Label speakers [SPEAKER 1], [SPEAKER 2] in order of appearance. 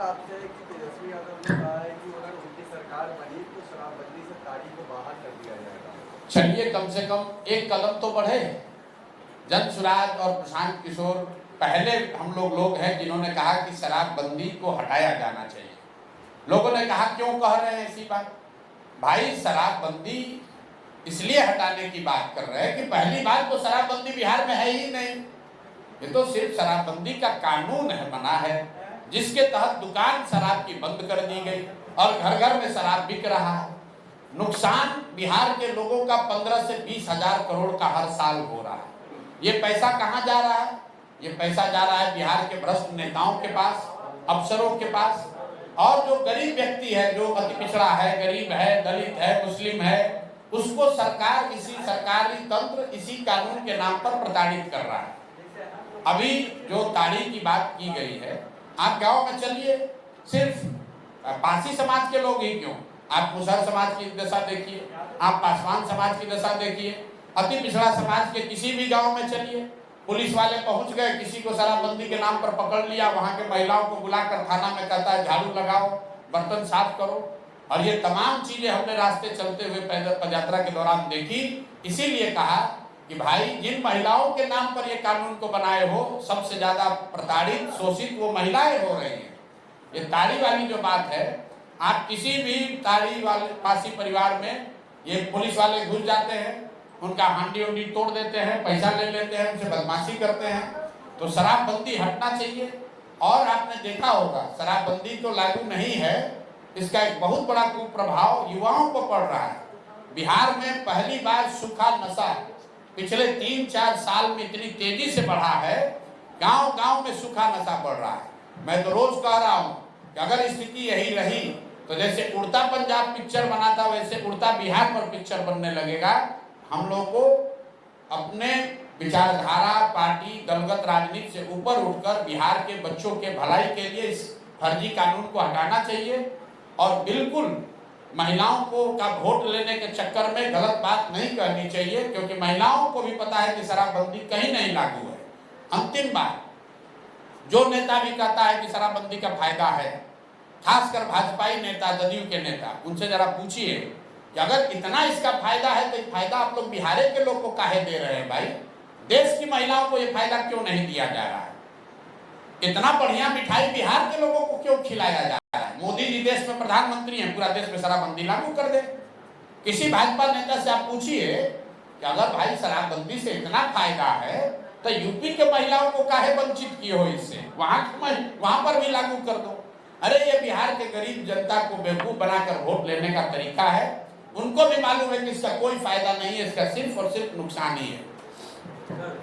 [SPEAKER 1] आपसे कि तेजस्वी यादव ने कहा है कि अगर उनकी सरकार बनी तो शराबबंदी से ताड़ी को बाहर कर दिया जाएगा।
[SPEAKER 2] चलिए कम से कम एक कदम तो बढ़े। जनसुराज और प्रशांत किशोर पहले हम लोग हैं जिन्होंने कहा कि शराबबंदी को हटाया जाना चाहिए। लोगों ने कहा क्यों कह रहे हैं ऐसी बात? भाई शराबबंदी इसलिए हटाने की बात कर रहे हैं कि पहली बात तो शराबबंदी बिहार में है ही नहीं। ये तो सिर्फ शराबबंदी का कानून है, बना है, जिसके तहत दुकान शराब की बंद कर दी गई और घर घर में शराब बिक रहा है। नुकसान बिहार के लोगों का 15 से 20 हजार करोड़ का हर साल हो रहा है। ये पैसा कहाँ जा रहा है? ये पैसा जा रहा है बिहार के भ्रष्ट नेताओं के पास, अफसरों के पास, और जो गरीब व्यक्ति है, जो अति पिछड़ा है, गरीब है, दलित है, मुस्लिम है, उसको सरकार इसी सरकारी तंत्र इसी कानून के नाम पर प्रताड़ित कर रहा है। अभी जो ताड़ी की बात की गई है, आप गांव में चलिए, सिर्फ पासी समाज के लोग ही क्यों, आप मुसहर समाज की दशा देखिए, आप पासवान समाज की दशा देखिए, अति पिछड़ा समाज के किसी भी गांव में चलिए, पुलिस वाले पहुंच गए, किसी को शराबबंदी के नाम पर पकड़ लिया, वहां के महिलाओं को बुलाकर थाना में कहता है झाड़ू लगाओ, बर्तन साफ करो। और ये तमाम चीजें हमने रास्ते चलते हुए पैदल पदयात्रा के दौरान देखी। इसीलिए कहा कि भाई जिन महिलाओं के नाम पर ये कानून को बनाए हो, सबसे ज्यादा प्रताड़ित शोषित वो महिलाएं हो रही हैं। ये ताड़ी वाली जो बात है, आप किसी भी ताड़ी वाले पासी परिवार में ये पुलिस वाले घुस जाते हैं, उनका हांडी उंडी तोड़ देते हैं, पैसा ले लेते हैं, उनसे बदमाशी करते हैं। तो शराबबंदी हटना चाहिए। और आपने देखा होगा शराबबंदी तो लागू नहीं है, इसका एक बहुत बड़ा कुप्रभाव युवाओं को पड़ रहा है। बिहार में पहली बार सूखा नशा पिछले 3-4 साल में इतनी तेजी से बढ़ा है, गांव गांव में सूखा नशा बढ़ रहा है। मैं तो रोज कह रहा हूं कि अगर स्थिति यही रही तो जैसे उड़ता पंजाब पिक्चर बना था, वैसे उड़ता बिहार पर पिक्चर बनने लगेगा। हम लोग को अपने विचारधारा, पार्टी, दलगत राजनीति से ऊपर उठकर बिहार के बच्चों के भलाई के लिए इस फर्जी कानून को हटाना चाहिए। और बिल्कुल महिलाओं को का वोट लेने के चक्कर में गलत बात नहीं करनी चाहिए, क्योंकि महिलाओं को भी पता है कि शराबबंदी कहीं नहीं लागू है। अंतिम बात, जो नेता भी कहता है कि शराबबंदी का फायदा है, खासकर भाजपाई नेता, जदयू के नेता, उनसे जरा पूछिए कि अगर इतना इसका फायदा है तो फायदा आप लोग बिहार के लोग को काहे दे रहे हैं? भाई देश की महिलाओं को ये फायदा क्यों नहीं दिया जा रहा है? इतना बढ़िया मिठाई बिहार के लोगों को क्यों खिलाया जा रहा है? मोदी जी देश में प्रधानमंत्री हैं, पूरा देश में शराबबंदी लागू कर दे। किसी भाजपा नेता से आप पूछिए कि अगर भाई शराबबंदी से इतना फायदा है तो यूपी के महिलाओं को काहे वंचित किए हो इससे, वहां पर भी लागू कर दो। अरे ये बिहार के गरीब जनता को बेवकूफ बनाकर वोट लेने का तरीका है। उनको भी मालूम है कि इसका कोई फायदा नहीं है, इसका सिर्फ और सिर्फ नुकसान ही है।